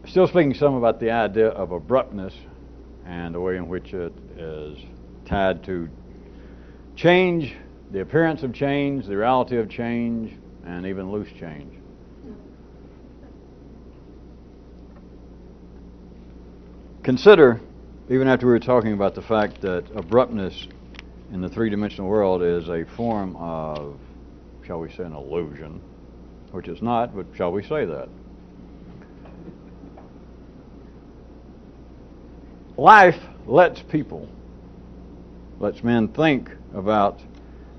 Still speaking some about the idea of abruptness and the way in which it is tied to change, the appearance of change, the reality of change, and even loose change. Consider, even after we were talking about the fact that abruptness in the three-dimensional world is a form of, shall we say, an illusion, which it's not, but shall we say that? Life lets men think about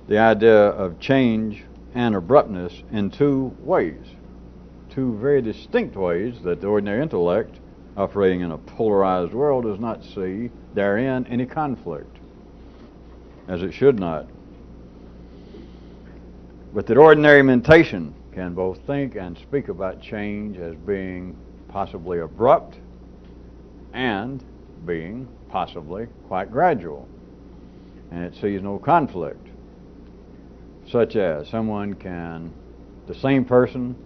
the idea of change and abruptness in two ways, two very distinct ways that the ordinary intellect, operating in a polarized world, does not see therein any conflict, as it should not. But that ordinary mentation can both think and speak about change as being possibly abrupt and being possibly quite gradual, and it sees no conflict, such as the same person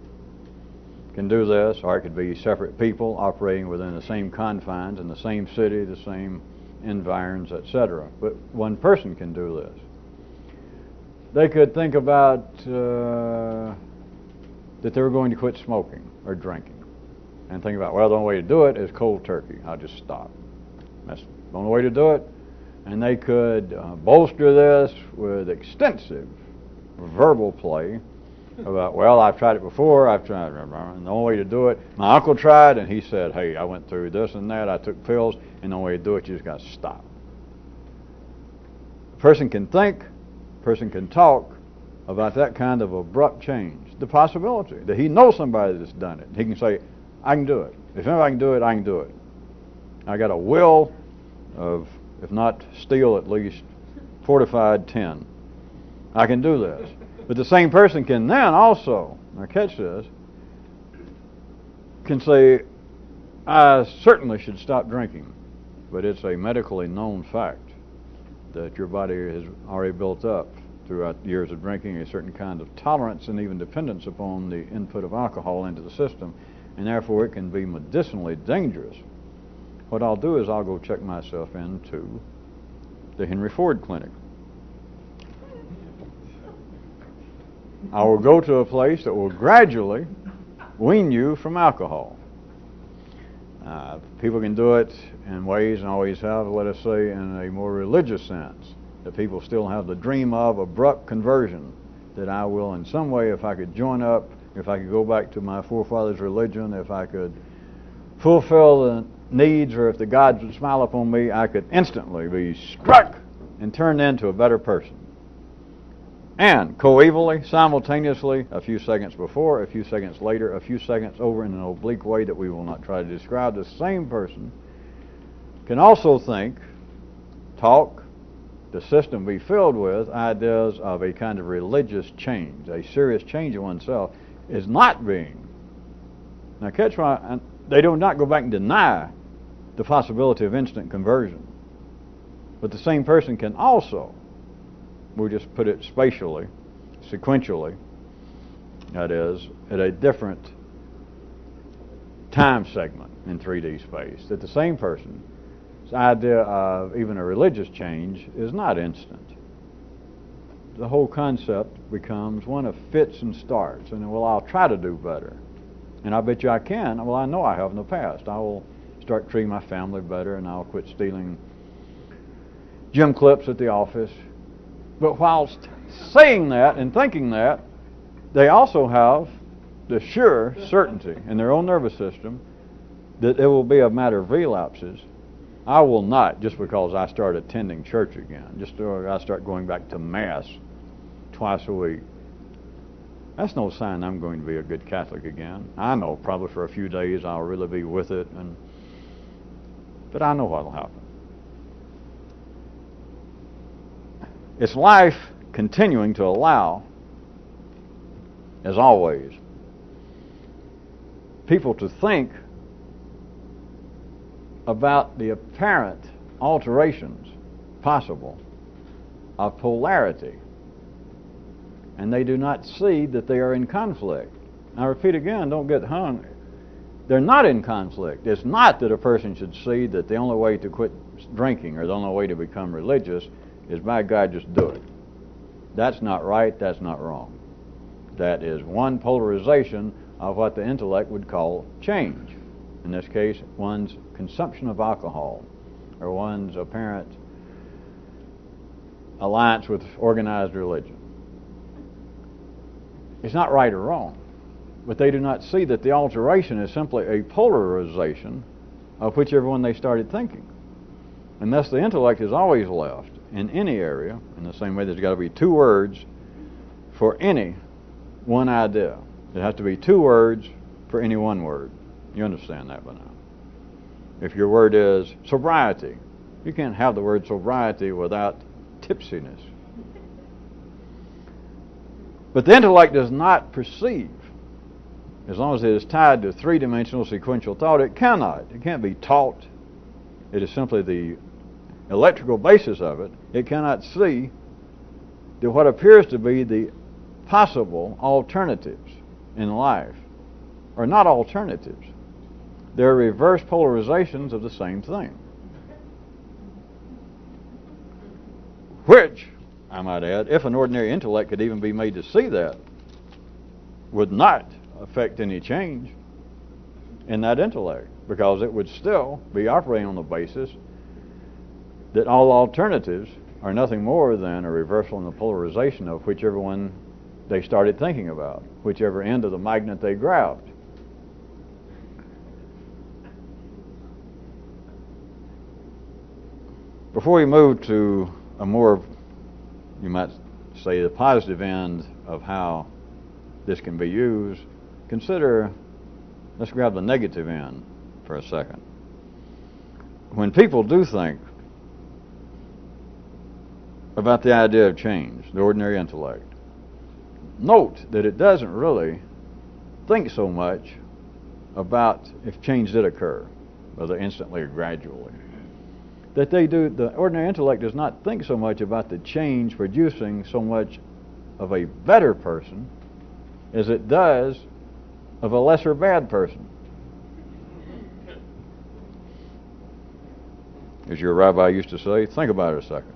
can do this, or it could be separate people operating within the same confines, in the same city, the same environs, etc. But one person can do this. They could think about that they were going to quit smoking or drinking, and think about, well, the only way to do it is cold turkey. I'll just stop. That's the only way to do it. And they could bolster this with extensive verbal play about, well, I've tried it before, and the only way to do it, my uncle tried, and he said, hey, I went through this and that, I took pills, and the only way to do it, you just got to stop. A person can think, a person can talk about that kind of abrupt change, the possibility that he knows somebody that's done it. He can say, I can do it. If anybody can do it, I can do it. I got a will of, if not steel, at least fortified tin. I can do this. But the same person can then also, now catch this, can say, I certainly should stop drinking, but it's a medically known fact that your body has already built up throughout years of drinking a certain kind of tolerance and even dependence upon the input of alcohol into the system, and therefore it can be medicinally dangerous. What I'll do is I'll go check myself into the Henry Ford Clinic. I will go to a place that will gradually wean you from alcohol. People can do it in ways, and always have, let us say, in a more religious sense, that people still have the dream of abrupt conversion, that I will in some way, if I could join up, if I could go back to my forefathers' religion, if I could fulfill the needs, or if the gods would smile upon me, I could instantly be struck and turned into a better person. And coevally, simultaneously, a few seconds before, a few seconds later, a few seconds over in an oblique way that we will not try to describe, the same person can also think, talk, the system be filled with ideas of a kind of religious change, a serious change in oneself is not being. Now catch why they do not go back and deny the possibility of instant conversion. But the same person can also, we'll just put it spatially, sequentially, that is, at a different time segment in 3D space, that the same person's idea of even a religious change is not instant. The whole concept becomes one of fits and starts, and well, I'll try to do better. And I bet you I can. Well, I know I have in the past. I will start treating my family better, and I'll quit stealing gym clips at the office. But whilst saying that and thinking that, they also have the sure certainty in their own nervous system that it will be a matter of relapses. I will not, just because I start attending church again, just because I start going back to Mass twice a week. That's no sign I'm going to be a good Catholic again. I know probably for a few days I'll really be with it, but I know what will happen. It's life continuing to allow, as always, people to think about the apparent alterations possible of polarity, and they do not see that they are in conflict. I repeat again, don't get hung They're not in conflict. It's not that a person should see that the only way to quit drinking or the only way to become religious is, by God, just do it. That's not right. That's not wrong. That is one polarization of what the intellect would call change. In this case, one's consumption of alcohol or one's apparent alliance with organized religion. It's not right or wrong, but they do not see that the alteration is simply a polarization of whichever one they started thinking. And thus the intellect is always left in any area, in the same way there's got to be two words for any one idea. There has to be two words for any one word. You understand that by now. If your word is sobriety, you can't have the word sobriety without tipsiness. But the intellect does not perceive. As long as it is tied to three-dimensional sequential thought, it cannot. It can't be taught. It is simply the electrical basis of it. It cannot see that what appears to be the possible alternatives in life are not alternatives. They're reverse polarizations of the same thing. Which, I might add, if an ordinary intellect could even be made to see that, would not affect any change in that intellect, because it would still be operating on the basis that all alternatives are nothing more than a reversal in the polarization of whichever one they started thinking about, whichever end of the magnet they grabbed. Before we move to a more, you might say, the positive end of how this can be used, consider, let's grab the negative end for a second. When people do think about the idea of change, the ordinary intellect, note that it doesn't really think so much about if change did occur, whether instantly or gradually. That they do, the ordinary intellect does not think so much about the change producing so much of a better person as it does of a lesser bad person. As your rabbi used to say, think about it a second.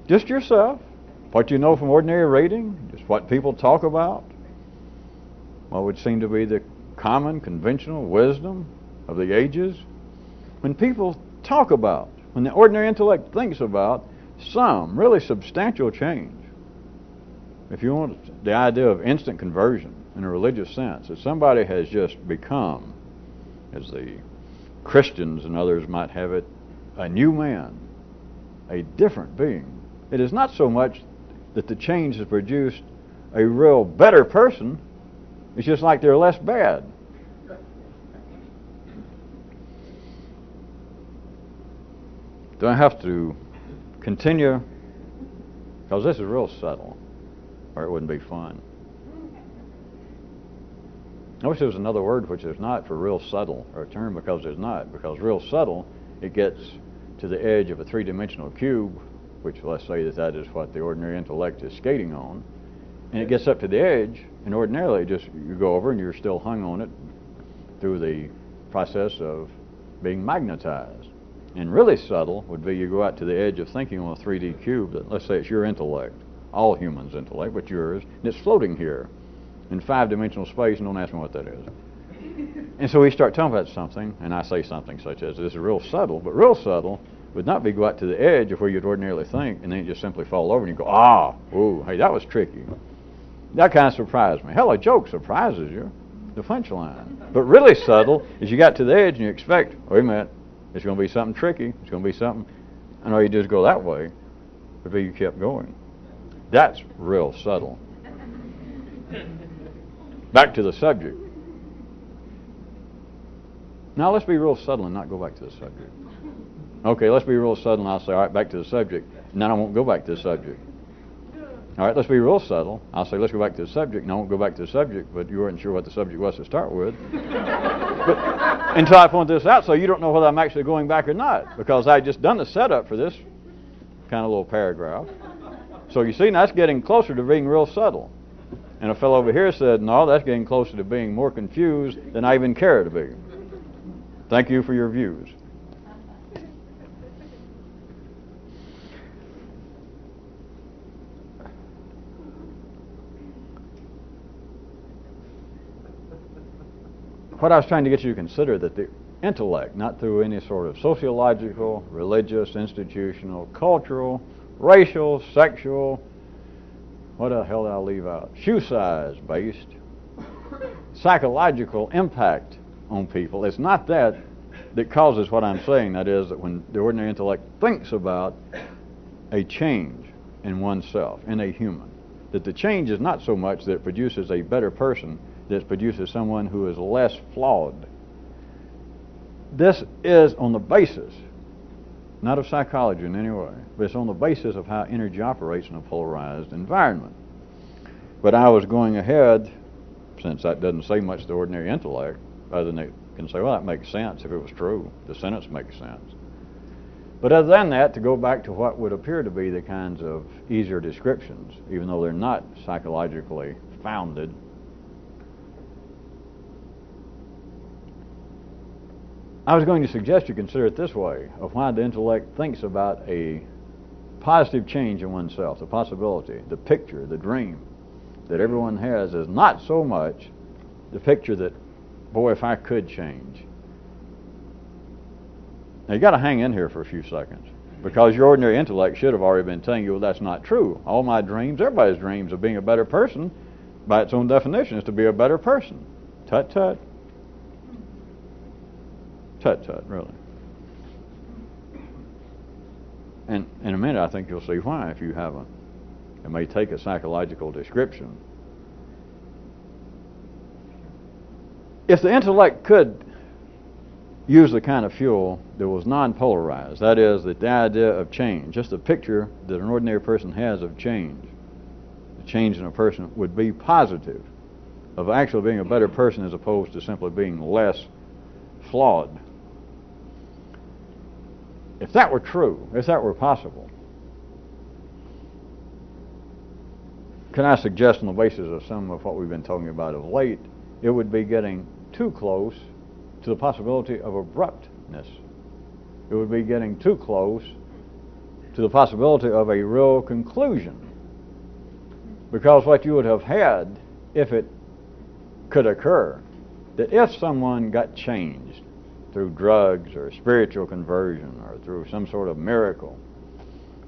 Just yourself, what you know from ordinary reading, just what people talk about, what would seem to be the common, conventional wisdom of the ages. When people talk about, when the ordinary intellect thinks about some really substantial change, if you want the idea of instant conversion in a religious sense, that somebody has just become, as the Christians and others might have it, a new man, a different being. It is not so much that the change has produced a real better person, it's just like they're less bad. Do I have to continue? Because this is real subtle, or it wouldn't be fun. I wish there was another word which is not for real subtle, or a term because there's not. Because real subtle, it gets to the edge of a three-dimensional cube, which let's say that is what the ordinary intellect is skating on, and it gets up to the edge, and ordinarily just you go over and you're still hung on it through the process of being magnetized. And really subtle would be you go out to the edge of thinking on a 3D cube that, let's say it's your intellect, all humans' intellect, but yours, and it's floating here in five-dimensional space, and don't ask me what that is. And so we start talking about something, and I say something such as, this is real subtle, but real subtle would not be go out to the edge of where you'd ordinarily think, and then you just simply fall over and you go, ooh, hey, that was tricky. That kind of surprised me. Hell, a joke surprises you, the punchline. But really subtle is you got to the edge and you expect, wait a minute, it's going to be something tricky. It's going to be something. I know you just go that way, but you kept going. That's real subtle. Back to the subject. Now let's be real subtle and not go back to the subject. Okay, let's be real subtle and I'll say, all right, back to the subject. And then I won't go back to the subject. All right, let's be real subtle. I'll say, let's go back to the subject, and I won't go back to the subject, but you weren't sure what the subject was to start with. But until I point this out, so you don't know whether I'm actually going back or not, because I just done the setup for this kind of little paragraph. So you see, now that's getting closer to being real subtle. And a fellow over here said, no, that's getting closer to being more confused than I even care to be. Thank you for your views. What I was trying to get you to consider, that the intellect, not through any sort of sociological, religious, institutional, cultural, racial, sexual, what the hell did I leave out? Shoe size based, psychological impact on people. It's not that causes what I'm saying. That is, that when the ordinary intellect thinks about a change in oneself, in a human, that the change is not so much that it produces a better person, that it produces someone who is less flawed. This is on the basis, not of psychology in any way, but it's on the basis of how energy operates in a polarized environment. But I was going ahead, since that doesn't say much to the ordinary intellect, other than they can say, well, that makes sense if it was true. The sentence makes sense. But other than that, to go back to what would appear to be the kinds of easier descriptions, even though they're not psychologically founded, I was going to suggest you consider it this way, of why the intellect thinks about a positive change in oneself, the possibility, the picture, the dream that everyone has is not so much the picture that, boy, if I could change. Now, you got to hang in here for a few seconds, because your ordinary intellect should have already been telling you, well, that's not true. All my dreams, everybody's dreams of being a better person, by its own definition, is to be a better person. Tut, tut. Tut, tut, really. And in a minute, I think you'll see why if you haven't. It may take a psychological description. If the intellect could use the kind of fuel that was non-polarized, that is, that the idea of change, just a picture that an ordinary person has of change, the change in a person would be positive, of actually being a better person as opposed to simply being less flawed. If that were true, if that were possible, can I suggest on the basis of some of what we've been talking about of late, it would be getting too close to the possibility of abruptness. It would be getting too close to the possibility of a real conclusion. Because what you would have had, if it could occur, that if someone got changed through drugs or spiritual conversion or through some sort of miracle,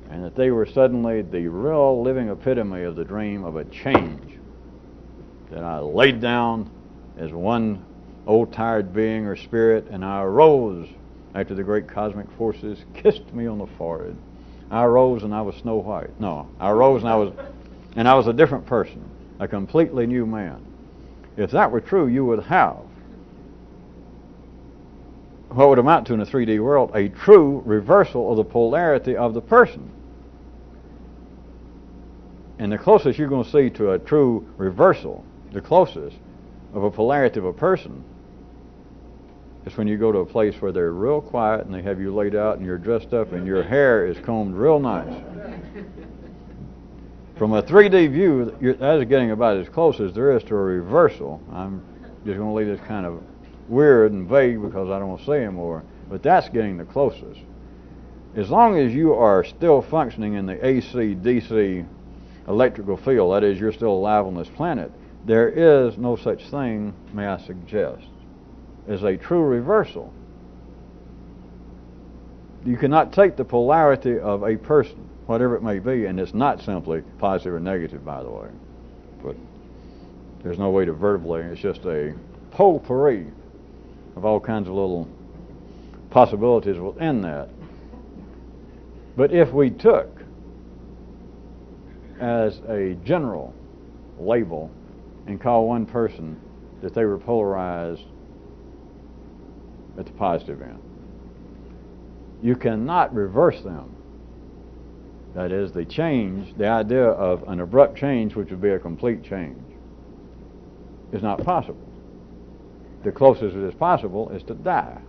and that they were suddenly the real living epitome of the dream of a change, that I laid down as one old tired being or spirit, and I arose after the great cosmic forces kissed me on the forehead. I arose and I was Snow White. No, I arose and I was a different person, a completely new man. If that were true, you would have what would amount to in a 3D world a true reversal of the polarity of the person. And the closest you're going to see to a true reversal, the closest of a polarity of a person, is when you go to a place where they're real quiet and they have you laid out and you're dressed up and your hair is combed real nice. From a 3D view, that is getting about as close as there is to a reversal. I'm just going to leave this kind of weird and vague because I don't want to say anymore, but that's getting the closest. As long as you are still functioning in the AC, DC electrical field, that is, you're still alive on this planet, there is no such thing, may I suggest, as a true reversal. You cannot take the polarity of a person, whatever it may be, and it's not simply positive or negative, by the way, but there's no way to verbally, it's just a potpourri of all kinds of little possibilities within that. But if we took as a general label and call one person that they were polarized at the positive end, you cannot reverse them. That is, the change, the idea of an abrupt change, which would be a complete change, is not possible. The closest it is possible is to die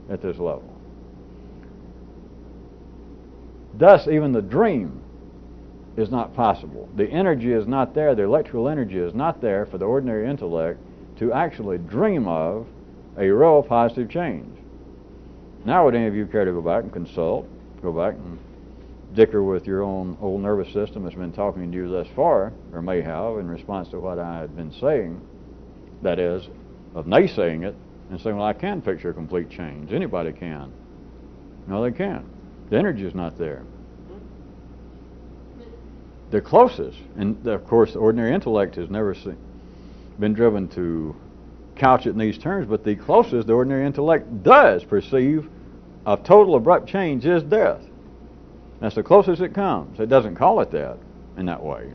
at this level. Thus, even the dream is not possible. The energy is not there, the electrical energy is not there for the ordinary intellect to actually dream of a real positive change. Now would any of you care to go back and consult, go back and dicker with your own old nervous system that's been talking to you thus far, or may have, in response to what I had been saying, that is, of naysaying it, and saying, well, I can picture a complete change. Anybody can. No, they can't. The energy is not there. The closest, and of course the ordinary intellect has never been driven to couch it in these terms, but the closest the ordinary intellect does perceive of total abrupt change is death. That's the closest it comes. It doesn't call it that in that way.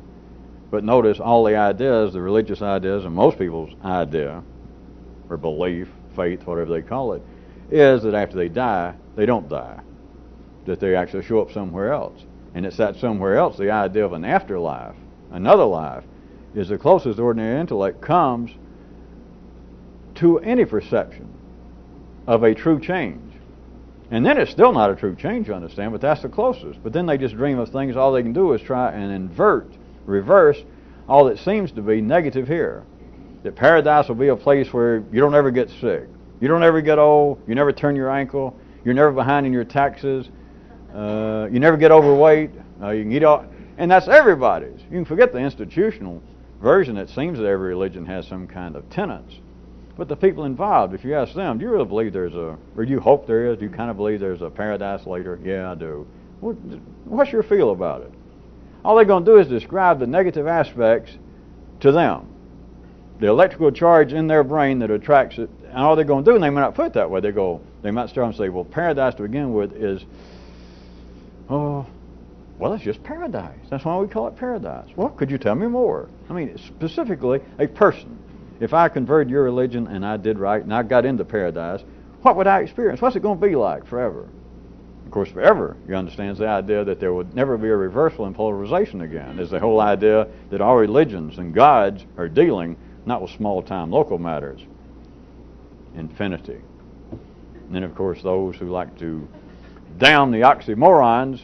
But notice all the ideas, the religious ideas, and most people's idea, or belief, faith, whatever they call it, is that after they die, they don't die. That they actually show up somewhere else. And it's that somewhere else, the idea of an afterlife, another life, is the closest ordinary intellect comes to any perception of a true change. And then it's still not a true change, you understand, but that's the closest. But then they just dream of things, all they can do is try and reverse all that seems to be negative here. That paradise will be a place where you don't ever get sick, you don't ever get old, you never turn your ankle, you're never behind in your taxes, you never get overweight, you can eat all, and that's everybody's. You can forget the institutional version. It seems that every religion has some kind of tenets. But the people involved, if you ask them, do you really believe there's or do you hope there is? Do you kind of believe there's a paradise later? Yeah, I do. What's your feel about it? All they're going to do is describe the negative aspects to them. The electrical charge in their brain that attracts it, and all they're going to do, and they might not put it that way, they might start and say, well, paradise to begin with is, well, it's just paradise. That's why we call it paradise. Well, could you tell me more? I mean, specifically, a person. If I converted your religion and I did right and I got into paradise, what would I experience? What's it going to be like forever? Of course, forever, you understand, is the idea that there would never be a reversal in polarization again. There's the whole idea that all religions and gods are dealing not with small-time local matters, infinity. And then, of course, those who like to damn the oxymorons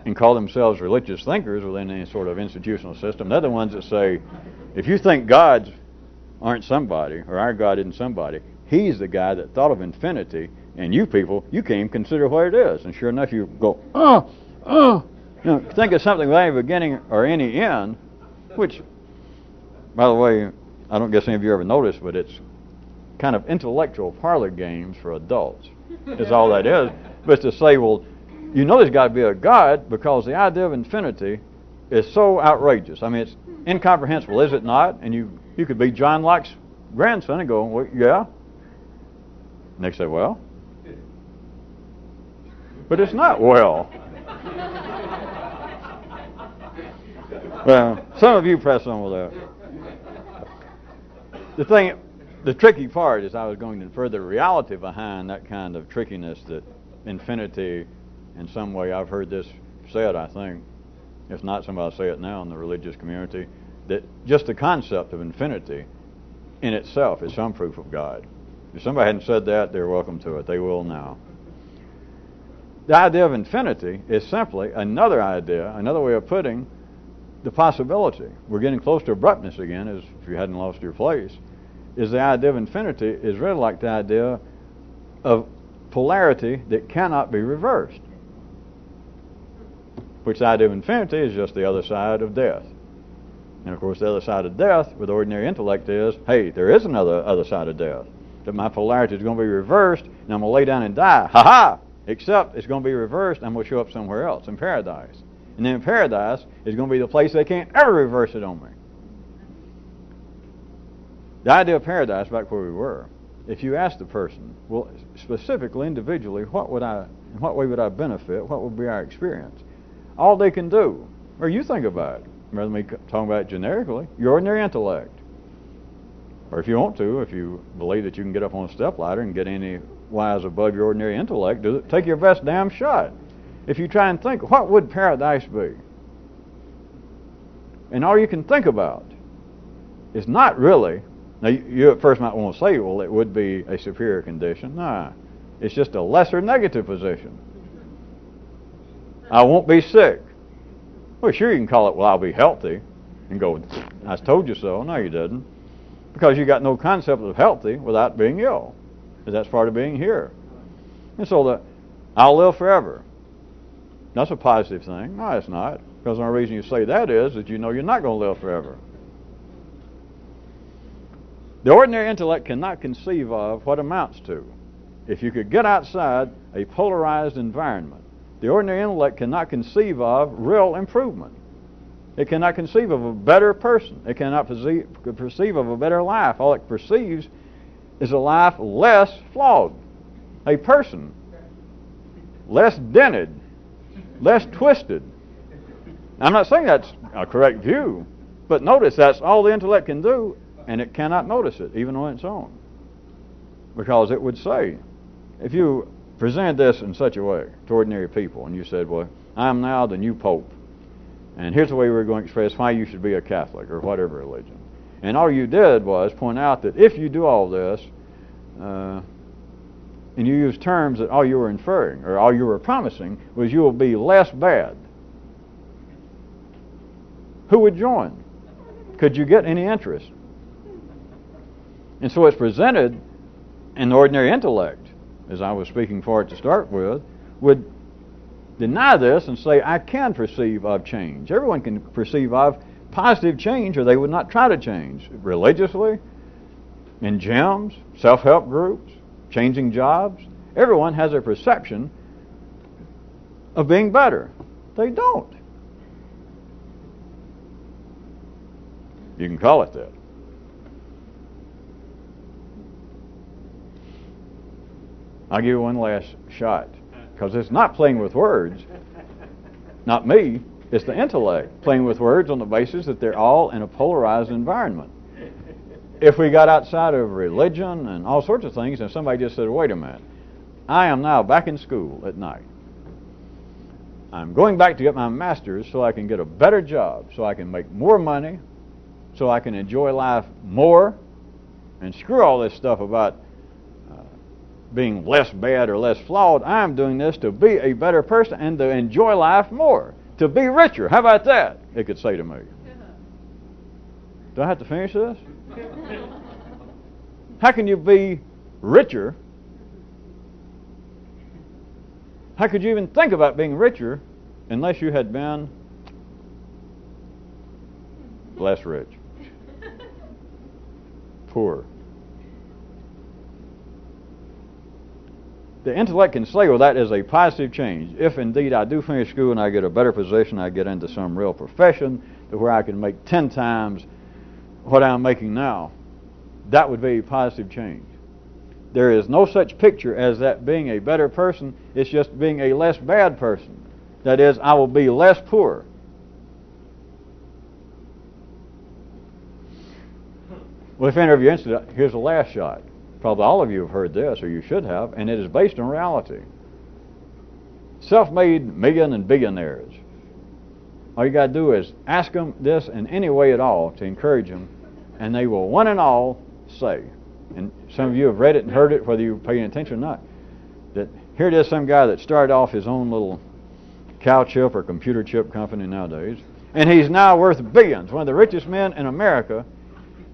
and call themselves religious thinkers within any sort of institutional system, they're the ones that say, if you think gods aren't somebody, or our God isn't somebody, he's the guy that thought of infinity, and you people, you can't even consider what it is. And sure enough, you go, think of something without any beginning or any end, which, by the way, I don't guess any of you ever noticed, but it's kind of intellectual parlor games for adults, is all that is. But to say, well, you know there's got to be a God because the idea of infinity is so outrageous. I mean, it's incomprehensible, is it not? And you could be John Locke's grandson and go, well, yeah. And they say, well. But it's not well. Well, some of you press on with that. The tricky part is I was going to infer the reality behind that kind of trickiness, that infinity, in some way, I've heard this said, I think, if not somebody say it now in the religious community, that just the concept of infinity in itself is some proof of God. If somebody hadn't said that, they're welcome to it. They will now. The idea of infinity is simply another idea, another way of putting the possibility. We're getting close to abruptness again, as if you hadn't lost your place, is the idea of infinity is really like the idea of polarity that cannot be reversed. Which the idea of infinity is just the other side of death. And of course the other side of death with ordinary intellect is, hey, there is another other side of death. That my polarity is going to be reversed and I'm going to lay down and die. Ha-ha! Except it's going to be reversed and I'm going to show up somewhere else, in paradise. And then in paradise is going to be the place they can't ever reverse it on me. The idea of paradise, back where we were, if you ask the person, well, specifically, individually, in what way would I benefit? What would be our experience? All they can do, or you think about it, rather than me talking about it generically, your ordinary intellect. Or if you want to, if you believe that you can get up on a stepladder and get any wise above your ordinary intellect, take your best damn shot. If you try and think, what would paradise be? And all you can think about is not really, now you at first might want to say, well, it would be a superior condition. Nah, it's just a lesser negative position. I won't be sick. Well, sure, you can call it, well, I'll be healthy, and go, I told you so. No, you didn't. Because you got no concept of healthy without being ill. Because that's part of being here. And so I'll live forever. That's a positive thing. No, it's not. Because the only reason you say that is that you know you're not going to live forever. The ordinary intellect cannot conceive of what amounts to. If you could get outside a polarized environment, the ordinary intellect cannot conceive of real improvement. It cannot conceive of a better person. It cannot perceive of a better life. All it perceives is a life less flawed. A person less dented, less twisted. I'm not saying that's a correct view, but notice that's all the intellect can do, and it cannot notice it, even on its own. Because it would say, if you presented this in such a way to ordinary people, and you said, well, I am now the new Pope, and here's the way we're going to express why you should be a Catholic or whatever religion. And all you did was point out that if you do all this, and you use terms that all you were inferring, or all you were promising, was you will be less bad. Who would join? Could you get any interest? And so it's presented, and the ordinary intellect, as I was speaking for it to start with, would deny this and say, I can perceive of change. Everyone can perceive of positive change, or they would not try to change. Religiously, in gyms, self-help groups, changing jobs, everyone has a perception of being better. They don't. You can call it that. I'll give you one last shot, because it's not playing with words. Not me. It's the intellect playing with words on the basis that they're all in a polarized environment. If we got outside of religion and all sorts of things, and somebody just said, wait a minute, I am now back in school at night. I'm going back to get my master's so I can get a better job, so I can make more money, so I can enjoy life more, and screw all this stuff about being less bad or less flawed. I'm doing this to be a better person and to enjoy life more, to be richer. How about that? It could say to me. Do I have to finish this? How can you be richer? How could you even think about being richer unless you had been less rich? Poor. The intellect can say, well, that is a positive change. If indeed I do finish school and I get a better position, I get into some real profession to where I can make 10 times what I'm making now, that would be a positive change. There is no such picture as that being a better person. It's just being a less bad person. That is, I will be less poor. Well, if any of you interested, here's the last shot. Probably all of you have heard this, or you should have, and it is based on reality. Self-made million and billionaires. All you got to do is ask them this in any way at all to encourage them, and they will one and all say, and some of you have read it and heard it, whether you're paying attention or not, that here it is, some guy that started off his own little cow chip or computer chip company nowadays, and he's now worth billions, one of the richest men in America.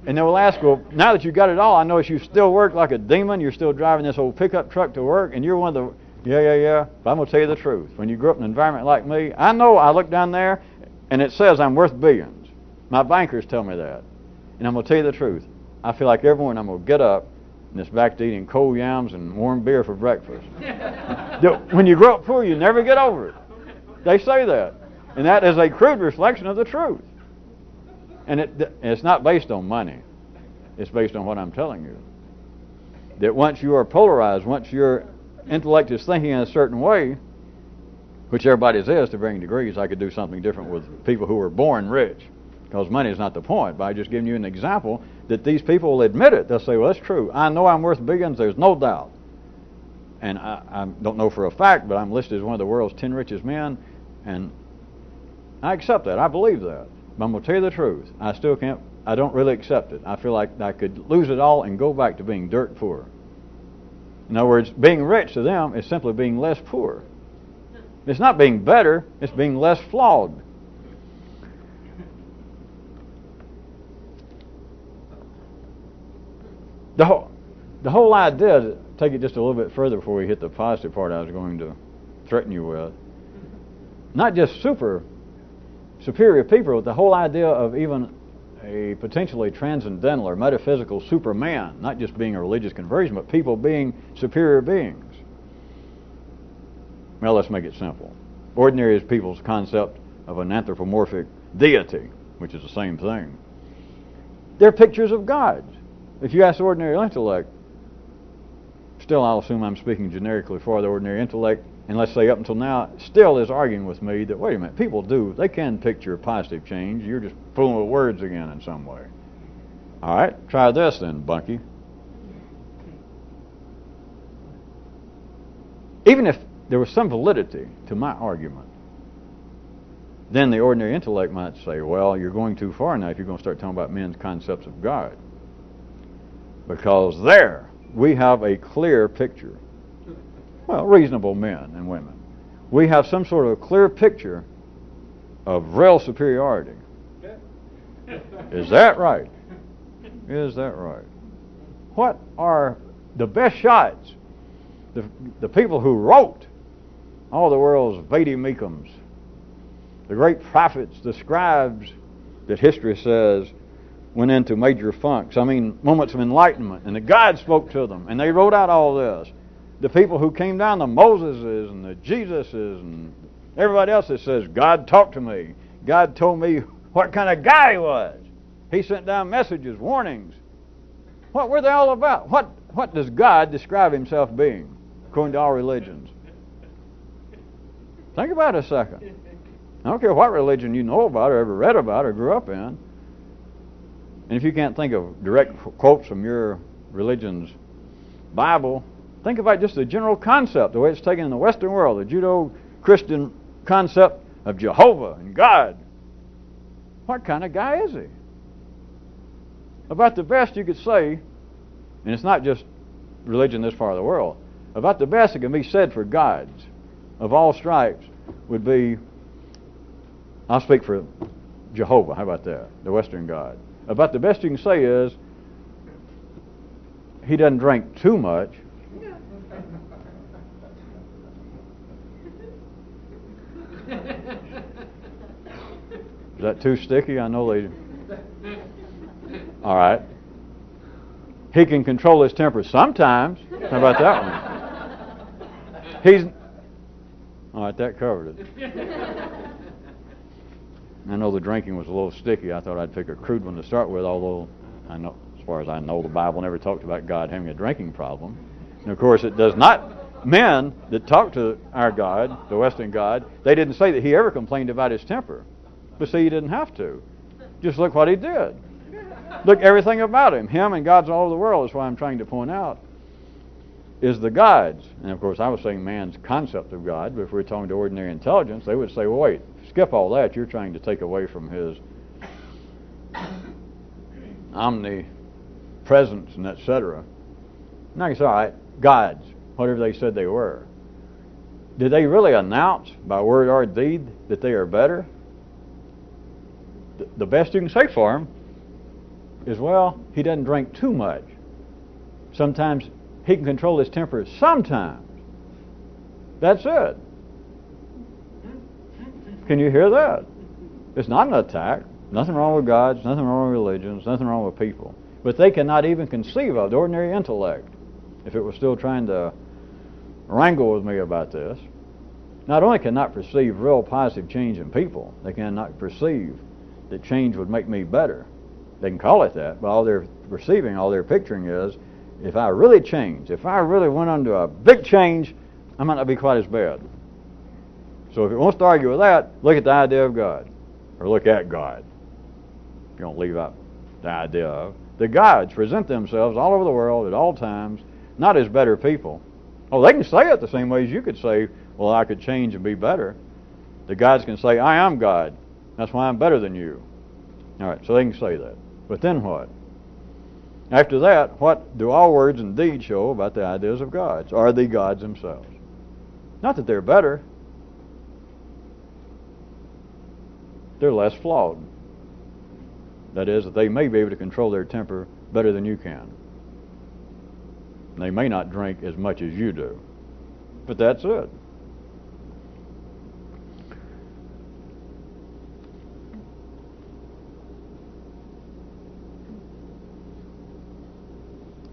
And they will ask, well, now that you got it all, I notice you still work like a demon. You're still driving this old pickup truck to work, and you're one of the, yeah. But I'm going to tell you the truth. When you grew up in an environment like me, I know I look down there, and it says I'm worth billions. My bankers tell me that. And I'm going to tell you the truth. I feel like every morning I'm going to get up, and it's back to eating cold yams and warm beer for breakfast. When you grow up poor, you never get over it. They say that. And that is a crude reflection of the truth. And it's not based on money. It's based on what I'm telling you. That once you are polarized, once your intellect is thinking in a certain way, which everybody's is to varying degrees, I could do something different with people who were born rich, because money is not the point. But I just giving you an example that these people will admit it. They'll say, well, that's true. I know I'm worth billions. There's no doubt. And I don't know for a fact, but I'm listed as one of the world's 10 richest men, and I accept that. I believe that. But I'm going to tell you the truth. I don't really accept it. I feel like I could lose it all and go back to being dirt poor. In other words, being rich to them is simply being less poor. It's not being better, it's being less flawed. The whole idea, to take it just a little bit further before we hit the positive part I was going to threaten you with, not just superior people, but the whole idea of even a potentially transcendental or metaphysical superman, not just being a religious conversion, but people being superior beings. Well, let's make it simple. Ordinary is people's concept of an anthropomorphic deity, which is the same thing. They're pictures of gods. If you ask ordinary intellect, still I'll assume I'm speaking generically for the ordinary intellect, and let's say up until now, still is arguing with me that, wait a minute, people they can picture positive change. You're just fooling with words again in some way. All right, try this then, Bunky. Even if there was some validity to my argument, then the ordinary intellect might say, well, you're going too far now if you're going to start talking about men's concepts of God. Because there we have a clear picture. Well, reasonable men and women. We have some sort of a clear picture of real superiority. Is that right? Is that right? What are the best shots? The people who wrote all the world's Vade-Mecums, the great prophets, the scribes that history says went into major funks. I mean, moments of enlightenment, and the God spoke to them, and they wrote out all this. The people who came down, the Moseses and the Jesuses and everybody else that says, God talked to me. God told me what kind of guy he was. He sent down messages, warnings. What were they all about? What does God describe himself being, according to all religions? Think about it a second. I don't care what religion you know about or ever read about or grew up in. And if you can't think of direct quotes from your religion's Bible, think about just the general concept, the way it's taken in the Western world, the Judeo-Christian concept of Jehovah and God. What kind of guy is he? About the best you could say, and it's not just religion this part of the world, about the best that can be said for gods of all stripes would be, I'll speak for Jehovah, how about that, the Western God. About the best you can say is, he doesn't drink too much. Is that too sticky? I know they... All right. He can control his temper sometimes. How about that one? He's... All right, that covered it. I know the drinking was a little sticky. I thought I'd pick a crude one to start with, although I know, as far as I know, the Bible never talked about God having a drinking problem. And of course, it does not. Men that talk to our God, the Western God, they didn't say that he ever complained about his temper. But see, he didn't have to. Just look what he did. Look, everything about him and gods all over the world, is what I'm trying to point out, is the gods. And of course, I was saying man's concept of God, but if we're talking to ordinary intelligence, they would say, well, wait, skip all that. You're trying to take away from his omnipresence and etc. And I can say, all right, gods, whatever they said they were. Did they really announce by word or deed that they are better? The best you can say for him is, well, he doesn't drink too much. Sometimes he can control his temper sometimes. That's it. Can you hear that? It's not an attack. Nothing wrong with gods, nothing wrong with religions, nothing wrong with people. But they cannot even conceive of the ordinary intellect, if it was still trying to wrangle with me about this, not only cannot perceive real positive change in people, they cannot perceive that change would make me better. They can call it that, but all they're perceiving, all they're picturing is, if I really changed, if I really went under a big change, I might not be quite as bad. So if it wants to argue with that, look at the idea of God, or look at God. You don't leave out the idea of. The gods present themselves all over the world at all times, not as better people. Oh, they can say it the same way as you could say, well, I could change and be better. The gods can say, I am God. That's why I'm better than you. All right, so they can say that. But then what? After that, what do all words and deeds show about the ideas of gods? Are the gods themselves? Not that they're better. They're less flawed. That is, that they may be able to control their temper better than you can. They may not drink as much as you do, but that's it.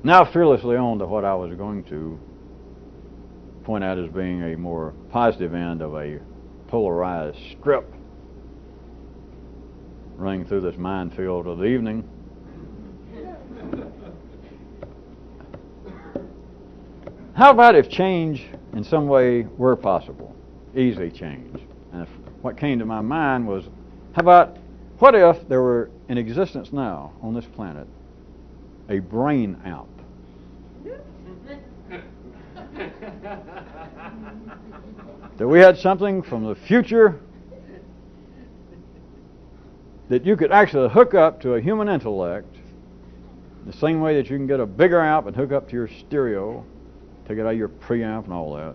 Now fearlessly on to what I was going to point out as being a more positive end of a polarized strip running through this minefield of the evening. How about if change in some way were possible? Easy change. And what came to my mind was, what if there were in existence now on this planet a brain app? That we had something from the future that you could actually hook up to a human intellect the same way that you can get a bigger amp and hook up to your stereo, take it out of your preamp and all that.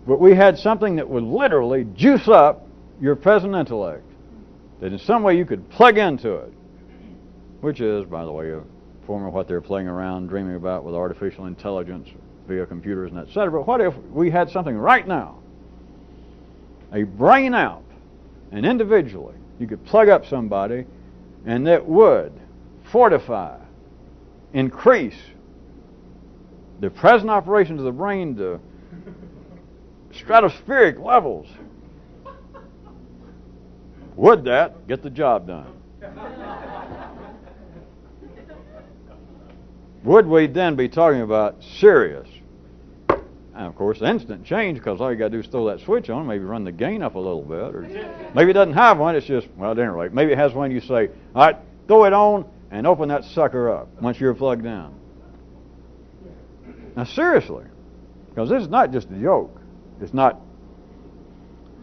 But we had something that would literally juice up your present intellect, that in some way you could plug into it, which is, by the way, a form of what they're playing around, dreaming about with artificial intelligence via computers and etc. But what if we had something right now, a brain app, and individually you could plug up somebody and that would fortify, increase the present operations of the brain to stratospheric levels? Would that get the job done? Would we then be talking about serious? And of course, instant change, because all you got to do is throw that switch on, maybe run the gain up a little bit, or maybe it doesn't have one. It's just, well, at any rate, maybe it has one. You say, all right, throw it on and open that sucker up once you're plugged in. Now, seriously, because this is not just a joke. It's not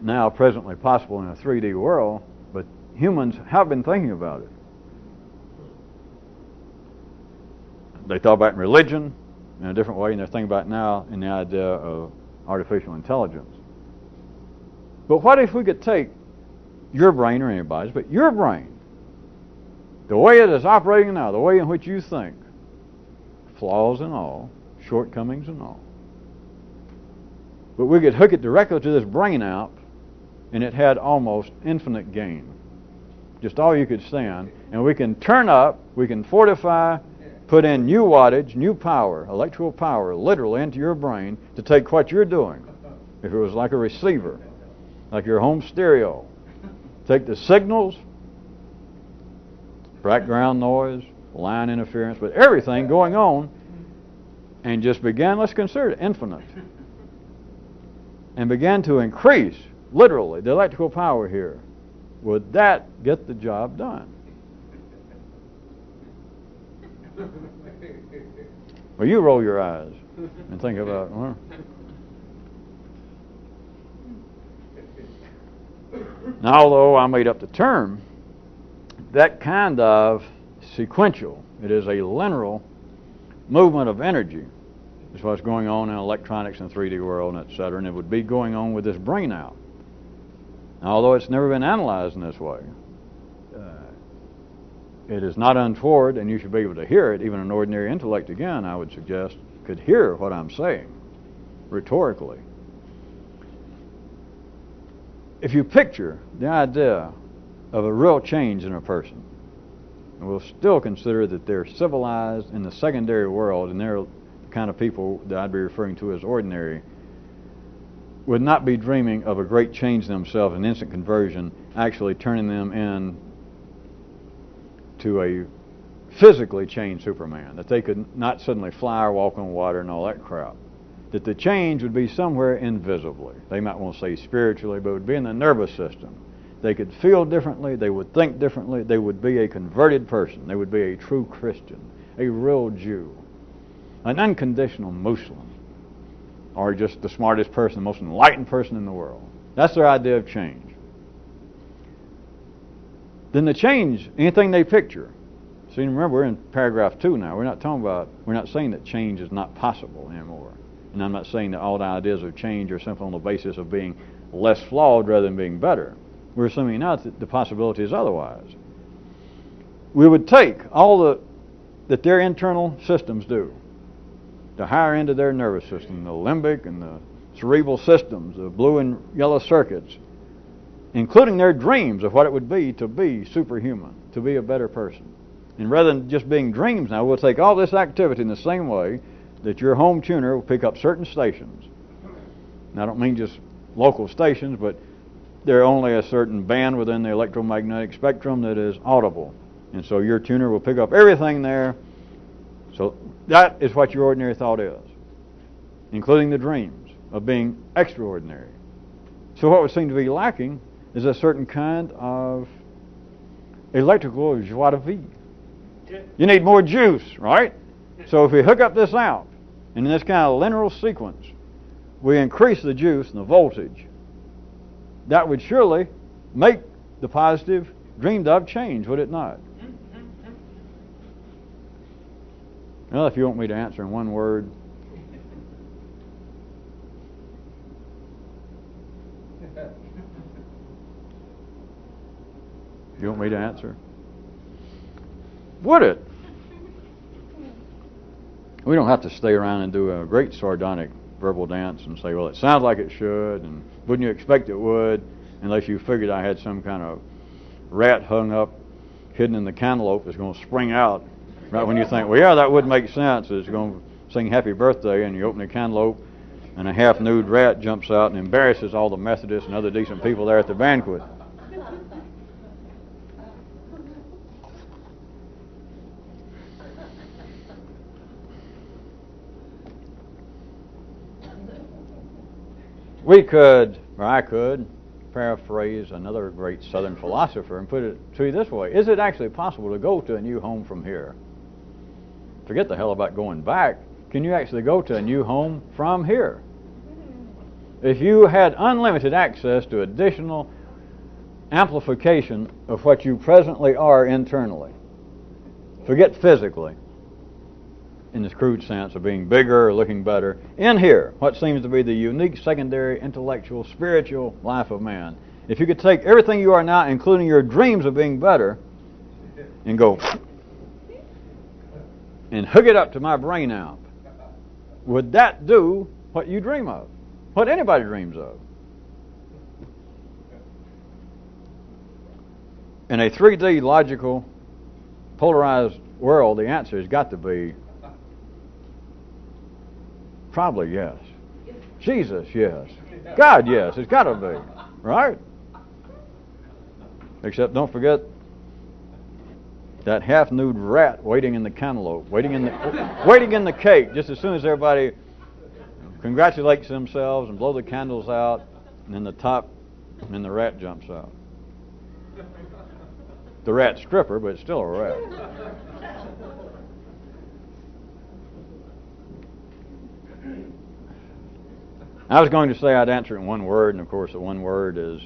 now presently possible in a 3D world, but humans have been thinking about it. They thought about it in religion in a different way, and they're thinking about it now in the idea of artificial intelligence. But what if we could take your brain, or anybody's, but your brain, the way it is operating now, the way in which you think, flaws and all, shortcomings and all, but we could hook it directly to this brain app, and it had almost infinite gain. Just all you could stand, and we can turn up, we can fortify, put in new wattage, new power, electrical power, literally into your brain to take what you're doing. If it was like a receiver, like your home stereo, take the signals, background noise, line interference, but everything going on, and just begin, let's consider it infinite, and begin to increase, literally, the electrical power here. Would that get the job done? Well, you roll your eyes and think about, well. Now, although I made up the term, that kind of sequential, it is a linear movement of energy, is what's going on in electronics and 3D world and etc. And it would be going on with this brain out. Now, although it's never been analyzed in this way, it is not untoward, and you should be able to hear it. Even an ordinary intellect, again, I would suggest, could hear what I'm saying rhetorically. If you picture the idea of a real change in a person, and we'll still consider that they're civilized in the secondary world, and they're the kind of people that I'd be referring to as ordinary, would not be dreaming of a great change in themselves, an instant conversion, actually turning them in to a physically changed Superman, that they could not suddenly fly or walk on water and all that crap. That the change would be somewhere invisibly. They might want to say spiritually, but it would be in the nervous system. They could feel differently, they would think differently, they would be a converted person, they would be a true Christian, a real Jew, an unconditional Muslim, or just the smartest person, the most enlightened person in the world. That's their idea of change. Then the change, anything they picture. See, remember, we're in paragraph 2 now. We're not saying that change is not possible anymore. And I'm not saying that all the ideas of change are simply on the basis of being less flawed rather than being better. We're assuming now that the possibility is otherwise. We would take all that their internal systems do, the higher end of their nervous system, the limbic and the cerebral systems, the blue and yellow circuits, including their dreams of what it would be superhuman, to be a better person. And rather than just being dreams now, we'll take all this activity in the same way that your home tuner will pick up certain stations. Now, I don't mean just local stations, but there are only a certain band within the electromagnetic spectrum that is audible. And so your tuner will pick up everything there. So that is what your ordinary thought is, including the dreams of being extraordinary. So what would seem to be lacking is a certain kind of electrical joie de vivre. You need more juice, right? So if we hook up this amp, and in this kind of linear sequence, we increase the juice and the voltage, that would surely make the positive dreamed of change, would it not? Well, if you want me to answer in one word, you want me to answer? Would it? We don't have to stay around and do a great sardonic verbal dance and say, well, it sounds like it should, and wouldn't you expect it would, unless you figured I had some kind of rat hung up, hidden in the cantaloupe that's going to spring out right when you think, well, yeah, that would make sense. It's going to sing happy birthday, and you open the cantaloupe, and a half-nude rat jumps out and embarrasses all the Methodists and other decent people there at the banquet. We could, or I could, paraphrase another great Southern philosopher and put it to you this way. Is it actually possible to go to a new home from here? Forget the hell about going back. Can you actually go to a new home from here? If you had unlimited access to additional amplification of what you presently are internally, forget physically, in this crude sense of being bigger or looking better, in here, what seems to be the unique secondary intellectual, spiritual life of man. If you could take everything you are now, including your dreams of being better, and go and hook it up to my brain amp, would that do what you dream of? What anybody dreams of? In a 3D logical, polarized world, the answer has got to be probably yes. Jesus, yes. God, yes. It's got to be. Right? Except don't forget that half-nude rat waiting in the cantaloupe, waiting in the cake, just as soon as everybody congratulates themselves and blow the candles out, and then the top, and then the rat jumps out. The rat stripper, but it's still a rat. I was going to say I'd answer in one word, and of course the one word is,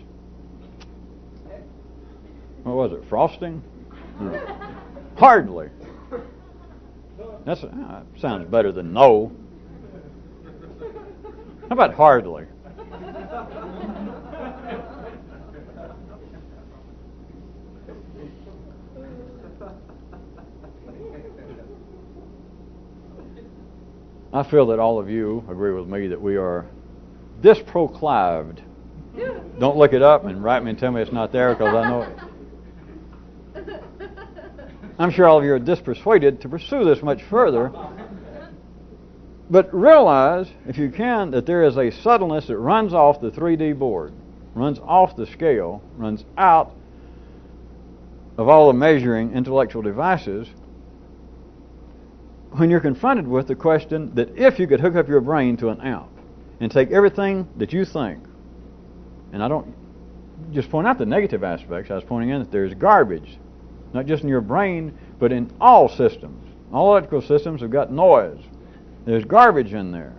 what was it, frosting? Hardly. That sounds better than no. How about hardly? I feel that all of you agree with me that we are disproclaved. Don't look it up and write me and tell me it's not there, because I know it. I'm sure all of you are dispersuaded to pursue this much further. But realize, if you can, that there is a subtleness that runs off the 3D board, runs off the scale, runs out of all the measuring intellectual devices, when you're confronted with the question that if you could hook up your brain to an amp and take everything that you think, and I don't just point out the negative aspects, I was pointing in that there's garbage, not just in your brain, but in all systems. All electrical systems have got noise. There's garbage in there.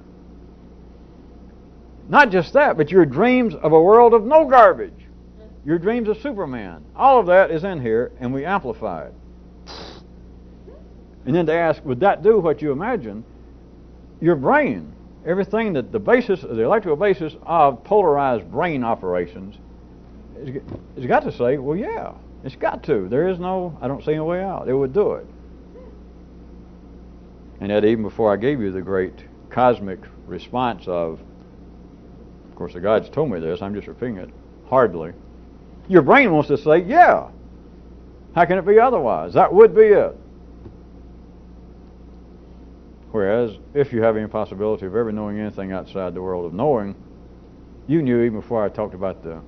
Not just that, but your dreams of a world of no garbage. Your dreams of Superman. All of that is in here, and we amplify it. And then to ask, would that do what you imagine? Your brain, everything that the basis, the electrical basis of polarized brain operations, it's got to say, well, yeah, it's got to. There is no, I don't see a way out. It would do it. And that even before I gave you the great cosmic response of course the guides told me this, I'm just repeating it, hardly. Your brain wants to say, yeah. How can it be otherwise? That would be it. Whereas, if you have any possibility of ever knowing anything outside the world of knowing, you knew even before I talked about the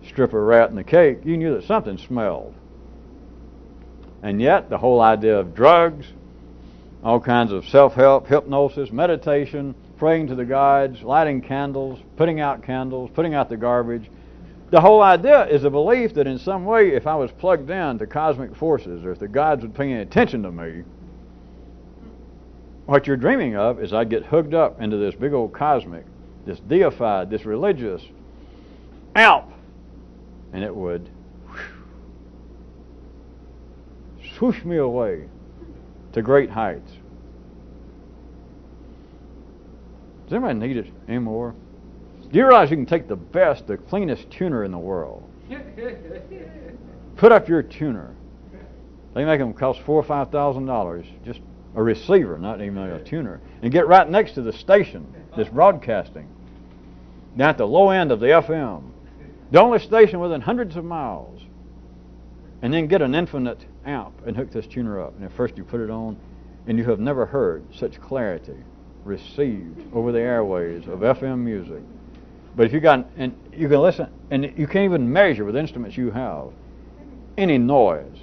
stripper rat and the cake, you knew that something smelled. And yet, the whole idea of drugs, all kinds of self-help, hypnosis, meditation, praying to the guides, lighting candles, putting out the garbage, the whole idea is a belief that in some way, if I was plugged in to cosmic forces, or if the guides would pay any attention to me, what you're dreaming of is I'd get hooked up into this big old cosmic, this deified, this religious amp, and it would swoosh me away to great heights. Does anybody need it anymore? Do you realize you can take the best, the cleanest tuner in the world, put up your tuner, they make them cost $4,000 or $5,000, just a receiver, not even a tuner, and get right next to the station that's broadcasting, down at the low end of the FM, the only station within hundreds of miles, and then get an infinite amp and hook this tuner up. And at first you put it on, and you have never heard such clarity received over the airways of FM music. But if you got, and you can listen, and you can't even measure with instruments you have any noise.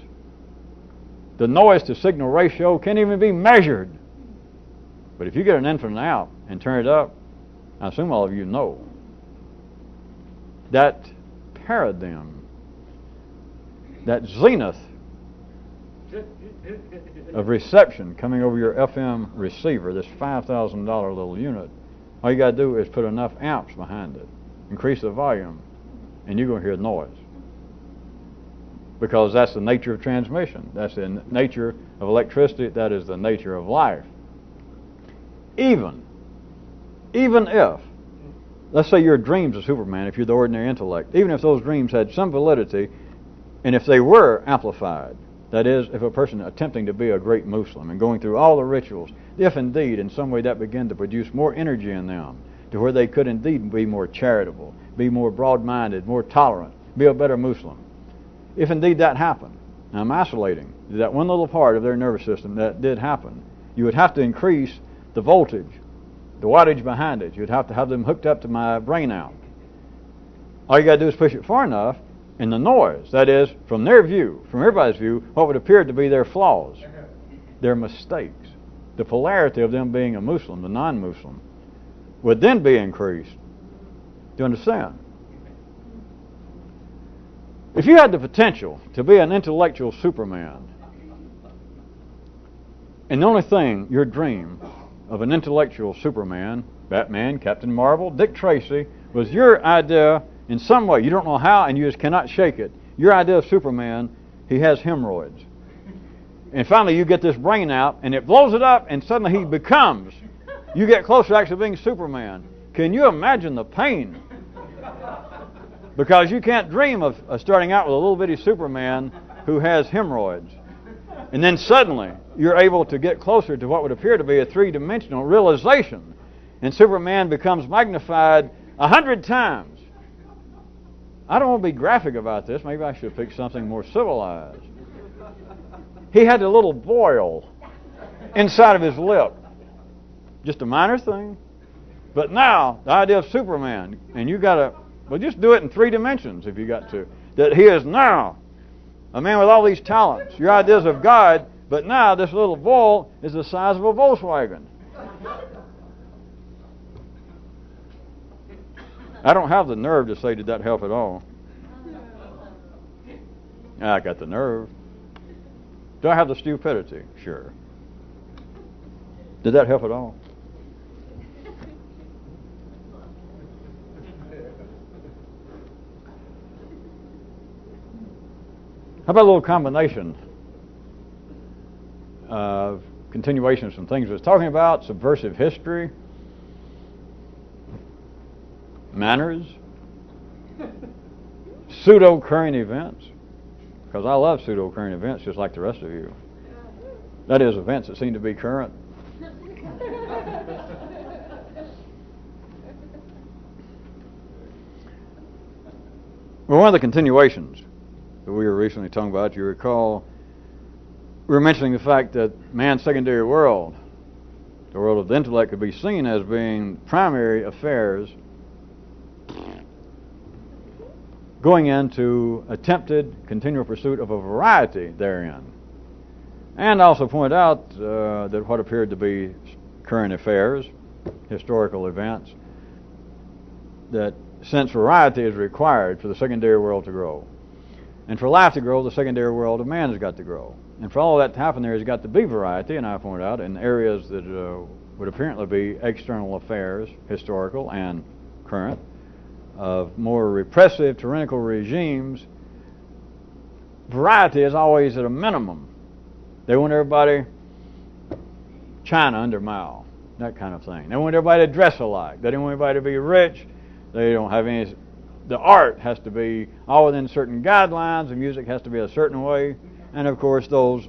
The noise to signal ratio can't even be measured. But if you get an infinite amp and turn it up, I assume all of you know that paradigm, that zenith of reception coming over your FM receiver, this $5,000 little unit, all you got to do is put enough amps behind it, increase the volume, and you're going to hear noise. Because that's the nature of transmission. That's the nature of electricity. That is the nature of life. Even if, let's say your dreams of Superman, if you're the ordinary intellect, even if those dreams had some validity, and if they were amplified, that is, if a person attempting to be a great Muslim and going through all the rituals, if indeed in some way that began to produce more energy in them, to where they could indeed be more charitable, be more broad-minded, more tolerant, be a better Muslim. If indeed that happened, now I'm isolating that one little part of their nervous system that did happen, you would have to increase the voltage, the wattage behind it. You'd have to have them hooked up to my brain amp. All you got to do is push it far enough, and the noise, that is, from their view, from everybody's view, what would appear to be their flaws, their mistakes, the polarity of them being a Muslim, the non-Muslim, would then be increased. Do you understand? If you had the potential to be an intellectual Superman, and the only thing, your dream of an intellectual Superman, Batman, Captain Marvel, Dick Tracy, was your idea in some way, you don't know how, and you just cannot shake it. Your idea of Superman, he has hemorrhoids. And finally you get this brain out, and it blows it up, and suddenly he becomes, you get closer to actually being Superman. Can you imagine the pain? Because you can't dream of starting out with a little bitty Superman who has hemorrhoids. And then suddenly you're able to get closer to what would appear to be a three-dimensional realization. And Superman becomes magnified 100 times. I don't want to be graphic about this. Maybe I should pick something more civilized. He had a little boil inside of his lip. Just a minor thing. But now, the idea of Superman, and you got to, well, just do it in 3 dimensions if you got to. That he is now a man with all these talents. Your ideas of God, but now this little boil is the size of a Volkswagen. I don't have the nerve to say, did that help at all? I got the nerve. Do I have the stupidity? Sure. Did that help at all? How about a little combination of continuation of some things I was talking about, subversive history, manners, pseudo-current events, because I love pseudo-current events just like the rest of you. That is, events that seem to be current. Well, one of the continuations that we were recently talking about, you recall, we were mentioning the fact that man's secondary world, the world of the intellect, could be seen as being primary affairs going into attempted continual pursuit of a variety therein. And also point out that what appeared to be current affairs, historical events, that since variety is required for the secondary world to grow, and for life to grow, the secondary world of man has got to grow. And for all of that to happen, there has got to be variety, and I point out, in areas that would apparently be external affairs, historical and current, of more repressive, tyrannical regimes. Variety is always at a minimum. They want everybody China under Mao, that kind of thing. They want everybody to dress alike. They don't want everybody to be rich. They don't have any. The art has to be all within certain guidelines. The music has to be a certain way. And of course, those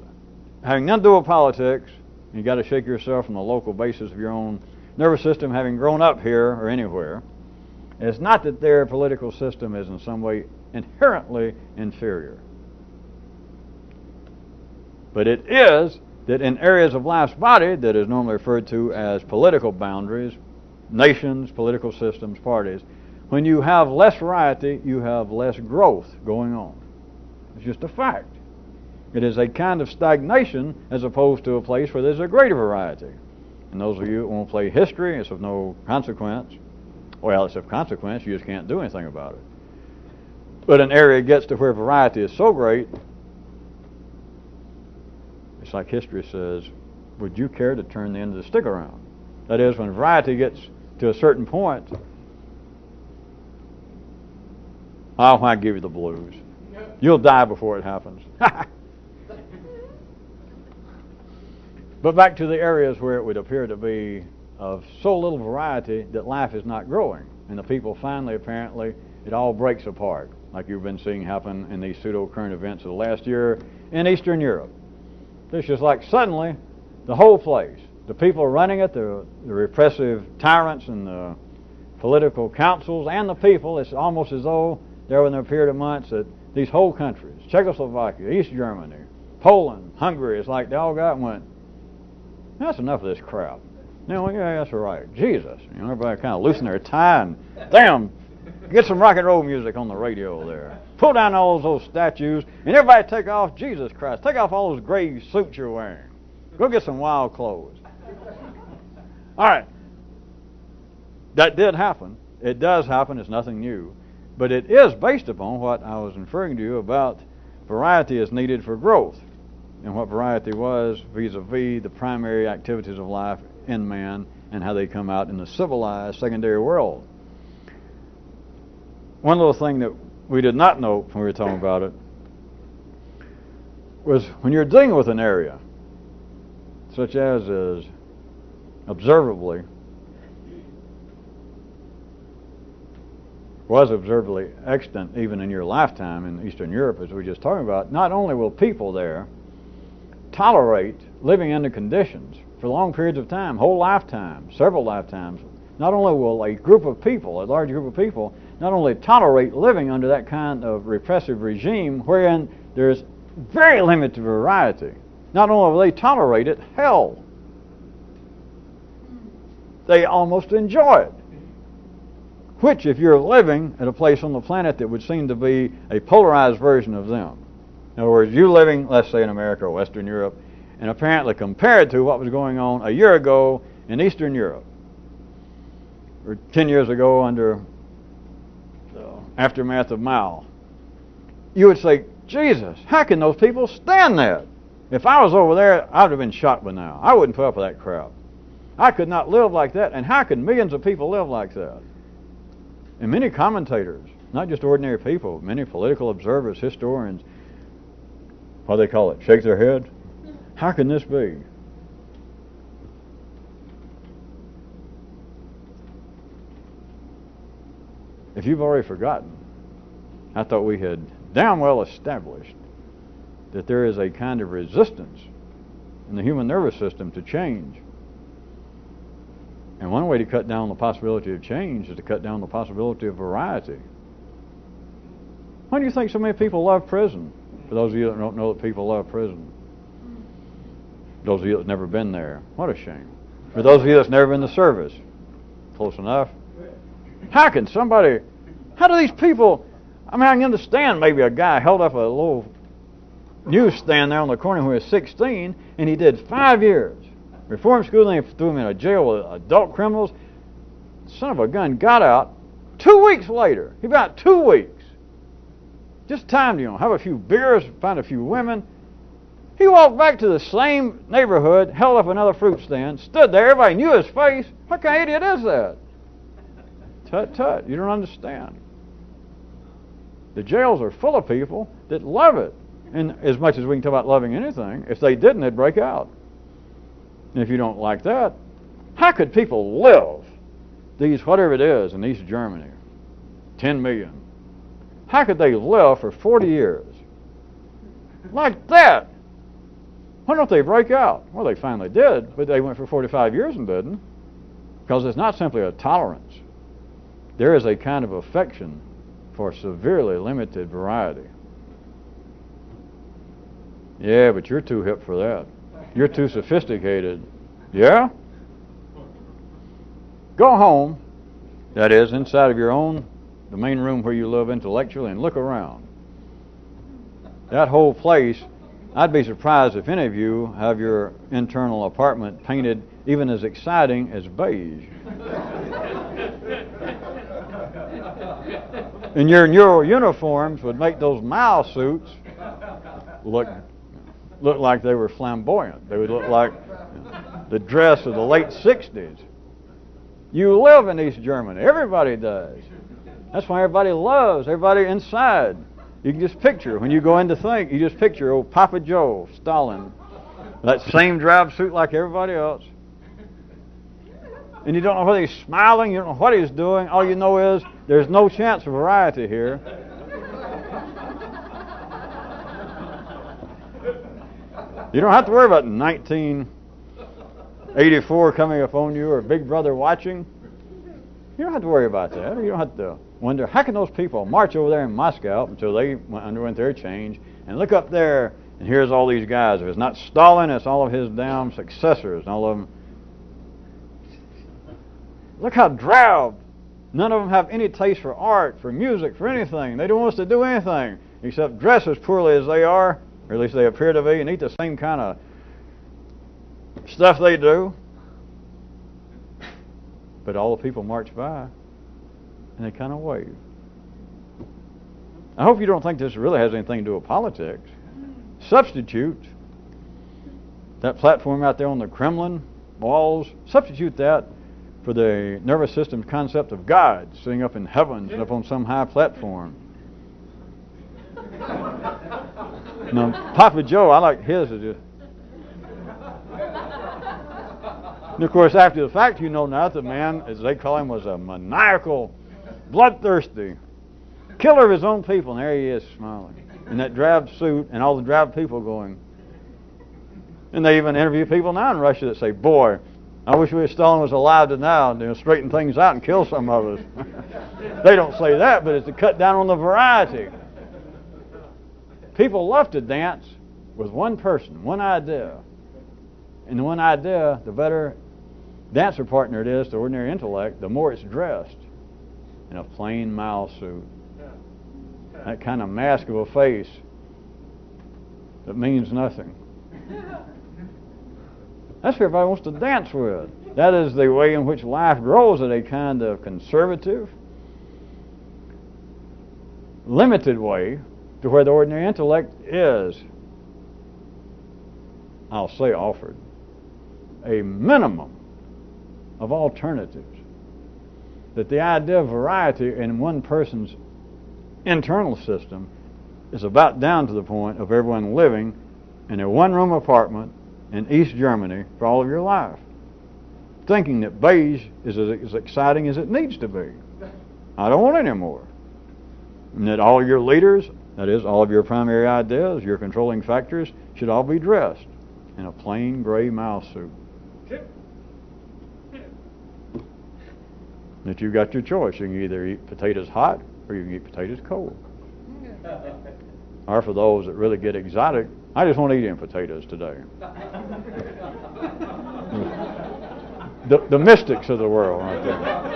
having nothing to do with politics, you got to shake yourself from the local basis of your own nervous system, having grown up here or anywhere. It's not that their political system is in some way inherently inferior, but it is that in areas of life's body that is normally referred to as political boundaries, nations, political systems, parties, when you have less variety, you have less growth going on. It's just a fact. It is a kind of stagnation as opposed to a place where there's a greater variety. And those of you who won't play history, it's of no consequence. Well, it's of consequence, you just can't do anything about it. But an area gets to where variety is so great, it's like history says, would you care to turn the end of the stick around? That is, when variety gets to a certain point, I'll give you the blues. You'll die before it happens. But back to the areas where it would appear to be of so little variety that life is not growing. And the people finally, apparently, it all breaks apart, like you've been seeing happen in these pseudo-current events of the last year in Eastern Europe. It's just like suddenly the whole place, the people running it, the repressive tyrants and the political councils and the people, it's almost as though there were in a period of months that these whole countries, Czechoslovakia, East Germany, Poland, Hungary, it's like they all got and went, that's enough of this crap. Yeah, that's right. Jesus. Everybody kind of loosen their tie and, damn, get some rock and roll music on the radio there. Pull down all those statues and everybody take off, Jesus Christ, take off all those gray suits you're wearing. Go get some wild clothes. All right. That did happen. It does happen. It's nothing new. But it is based upon what I was referring to you about variety is needed for growth. And what variety was vis-a-vis the primary activities of life in man and how they come out in the civilized secondary world. One little thing that we did not know when we were talking about it was when you're dealing with an area such as is observably extant even in your lifetime in Eastern Europe, as we were just talking about, not only will people there tolerate living under conditions for long periods of time, whole lifetimes, several lifetimes, not only will a group of people, a large group of people, not only tolerate living under that kind of repressive regime wherein there's very limited variety, not only will they tolerate it, hell, they almost enjoy it. Which, if you're living at a place on the planet that would seem to be a polarized version of them, in other words, you living, let's say in America or Western Europe, and apparently compared to what was going on a year ago in Eastern Europe, or 10 years ago under the aftermath of Mao, you would say, Jesus, how can those people stand that? If I was over there, I would have been shot by now. I wouldn't put up with that crap. I could not live like that, and how can millions of people live like that? And many commentators, not just ordinary people, many political observers, historians, what do they call it, shake their head? How can this be? If you've already forgotten, I thought we had damn well established that there is a kind of resistance in the human nervous system to change. And one way to cut down the possibility of change is to cut down the possibility of variety. Why do you think so many people love prison? For those of you that don't know that people love prison. Those of you that's never been there, what a shame. For those of you that's never been in the service, close enough. How do these people, I mean, I can understand maybe a guy held up a little newsstand there on the corner when he was 16, and he did 5 years. Reform school, and they threw him in a jail with adult criminals. Son of a gun got out 2 weeks later. About 2 weeks. Just timed, have a few beers, find a few women. He walked back to the same neighborhood, held up another fruit stand, stood there, everybody knew his face. What kind of idiot is that? Tut tut, you don't understand. The jails are full of people that love it. And as much as we can talk about loving anything, if they didn't, they'd break out. And if you don't like that, how could people live these, whatever it is, in East Germany, 10 million, how could they live for 40 years like that? Why don't they break out? Well, they finally did, but they went for 45 years and didn't, because it's not simply a tolerance. There is a kind of affection for severely limited variety. Yeah, but you're too hip for that. You're too sophisticated. Yeah? Go home, that is, inside of your own, the main room where you live intellectually, and look around. That whole place, I'd be surprised if any of you have your internal apartment painted even as exciting as beige. And your neural uniforms would make those Mao suits look like they were flamboyant. They would look like the dress of the late 60s. You live in East Germany. Everybody does. That's why everybody loves everybody inside. You can just picture, when you go in to think, you just picture old Papa Joe, Stalin, that same drab suit like everybody else. And you don't know whether he's smiling, you don't know what he's doing. All you know is there's no chance of variety here. You don't have to worry about 1984 coming up on you or Big Brother watching. You don't have to worry about that. You don't have to wonder, how can those people march over there in Moscow until they underwent their change and look up there and here's all these guys. If it's not Stalin, it's all of his damn successors and all of them. Look how drab. None of them have any taste for art, for music, for anything. They don't want us to do anything except dress as poorly as they are, or at least they appear to be, and eat the same kind of stuff they do. But all the people march by, and they kind of wave. I hope you don't think this really has anything to do with politics. Substitute that platform out there on the Kremlin walls, substitute that for the nervous system's concept of God sitting up in heavens and up on some high platform. Now, Papa Joe, I like his. And of course, after the fact, you know now the man, as they call him, was a maniacal, bloodthirsty killer of his own people. And there he is smiling in that drab suit and all the drab people going. And they even interview people now in Russia that say, boy, I wish Stalin was alive to now and straighten things out and kill some of us. They don't say that, but it's to cut down on the variety. People love to dance with one person, one idea. And the one idea, the better dancer partner it is to ordinary intellect, the more it's dressed in a plain Mao suit. That kind of mask of a face that means nothing. That's what everybody wants to dance with. That is the way in which life grows, in a kind of conservative, limited way to where the ordinary intellect is, I'll say, offered a minimum of alternatives. That the idea of variety in one person's internal system is about down to the point of everyone living in a one-room apartment in East Germany for all of your life, thinking that beige is as exciting as it needs to be. I don't want any more. And that all your leaders, that is, all of your primary ideas, your controlling factors, should all be dressed in a plain gray mouse suit. That you've got your choice. You can either eat potatoes hot or you can eat potatoes cold. Or for those that really get exotic, I just want to eat them potatoes today. The mystics of the world right there.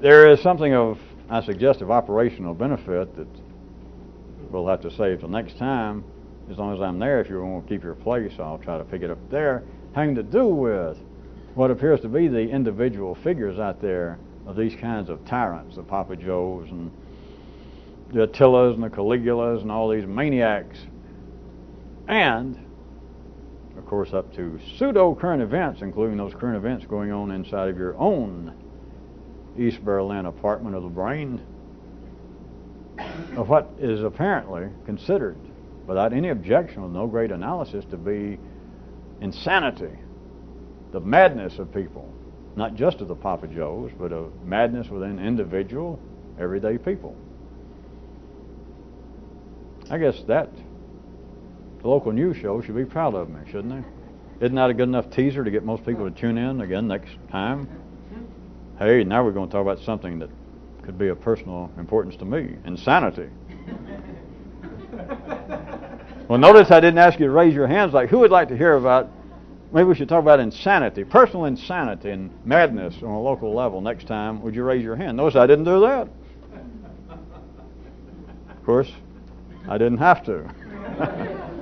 There is something of, I suggest, of operational benefit that we'll have to save till next time. As long as I'm there, if you want to keep your place, I'll try to pick it up there. Having to do with what appears to be the individual figures out there of these kinds of tyrants, the Papa Joes and the Attilas and the Caligulas and all these maniacs. And, of course, up to pseudo-current events, including those current events going on inside of your own East Berlin apartment of the brain, of what is apparently considered, without any objection or no great analysis, to be insanity, the madness of people, not just of the Papa Joes, but of madness within individual, everyday people. I guess that the local news show should be proud of me, shouldn't they? Isn't that a good enough teaser to get most people to tune in again next time? Hey, now we're going to talk about something that could be of personal importance to me. Insanity. Well, notice I didn't ask you to raise your hands like, who would like to hear about, maybe we should talk about insanity, personal insanity and madness on a local level next time. Would you raise your hand? Notice I didn't do that. Of course, I didn't have to.